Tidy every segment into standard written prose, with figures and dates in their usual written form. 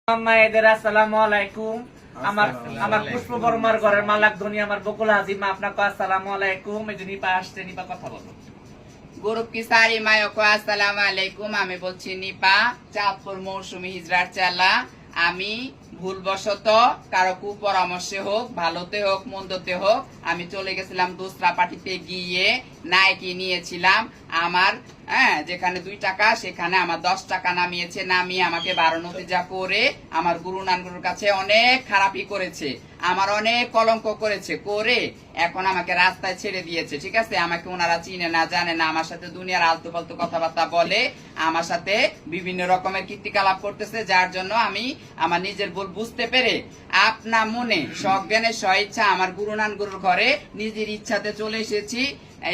আসসালামু আলাইকুম। আমার পুষ্প বর্মার ঘরের মালাক ধনী আমার বকুল হাজিমা আপনাকে আসসালামু আলাইকুম। এই যে নিপা আসছে, নিপা কথা বলো। গ্রুপ কি সারি মায়কো আসসালামু আলাইকুম। আমি বলছি নিপা, চাঁদপুর মৌসুমী হিজরার চালা। আমি ভুলবশত কারো কুপরামর্শে হোক, ভালোতে হোক মন্দতে হোক, আমি চলে গেছিলাম দোসরা পার্টিতে গিয়ে নায়কি নিয়েছিলাম। আমার যেখানে 2 টাকা সেখানে আমার 10 টাকা নামিয়েছে। নামিয়ে আমাকে বারণতিজা করে আমার গুরু নানগুরুর কাছে অনেক খারাপই করেছে, আমার অনেক কলঙ্ক করেছে করে এখন আমাকে রাস্তায় ছেড়ে দিয়েছে। ঠিক আছে, আমাকে ওনারা চিনে না, জানে না, আমার সাথে দুনিয়ার আলতু ফালতু কথাবার্তা বলে, আমার সাথে বিভিন্ন রকমের কীর্তিকলাপ করতেছে, যার জন্য আমি আমার নিজের ভুল বুঝতে পেরে আপনা মনে সজ্ঞানে স্বইচ্ছা আমার গুরু নানগুরুর ঘরে নিজের ইচ্ছাতে চলে এসেছি।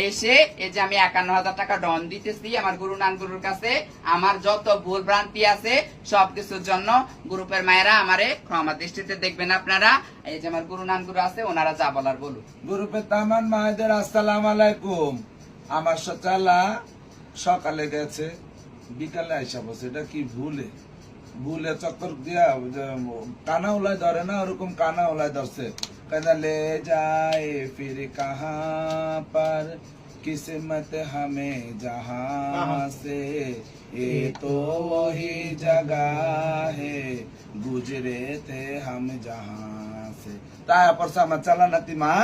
এসে এই যে আমি 51,000 টাকা ডন দিতেছি আমার গুরু নানগুরুর কাছে। আমার যত ভুল ভ্রান্তি আছে সবকিছুর জন্য গ্রুপের মায়েরা আমারে ক্ষমা দৃষ্টিতে দেখবেন আপনারা। এই যে আমার গুরু নানগুরু আছে, ওনারা যা বলার বলুন। গ্রুপের তামান মায়েদের আসসালাম আলাইকুম। আমার সচালা সকালে গেছে, বিকালে আইসা বসে, এটা কি ভুলে চক্কর দিয়া কানা উলাই ধরে না, ওরকম কানা উলাই ধরছে। ले जाए फिर कहाँ पर किस्मत हमें जहाँ से, ये तो वही जगह है गुजरे थे हम जहाँ से। তারপর আমার চালা নাতি মা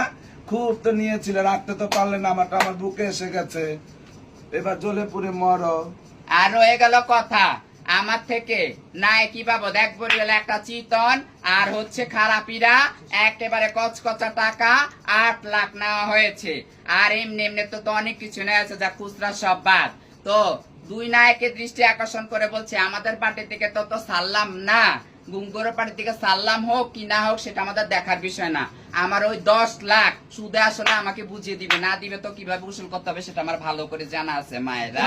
খুব তো নিয়েছিল, রাখতে তো পারলে না, আমারটা আমার বুকে এসে গেছে, এবার জ্বলে পুড়ে মরো। আর রয়ে গেল কথা আমার থেকে নাই কি বাবদ 1 ভরি হলে একটা চিতন আর হচ্ছে খারাপিরা একেবারে কচকচা টাকা 8 লাখ নেওয়া হয়েছে। আর এমনি এমনি তো অনেক কিছু নেওয়া আছে, যা খুচরা সব বাদ। তো 2 নায়কের দৃষ্টি আকর্ষণ করে বলছে আমাদের পার্টি থেকে তো সারলাম না, গুঙ্গুরের পার্টি থেকে সারলাম হোক কি না হোক সেটা আমাদের দেখার বিষয় না। আমার ওই 10 লাখ সুদে আসলে আমাকে বুঝিয়ে দিবে, না দিবে তো কিভাবে উসুল করতে হবে সেটা আমার ভালো করে জানা আছে মায়েরা।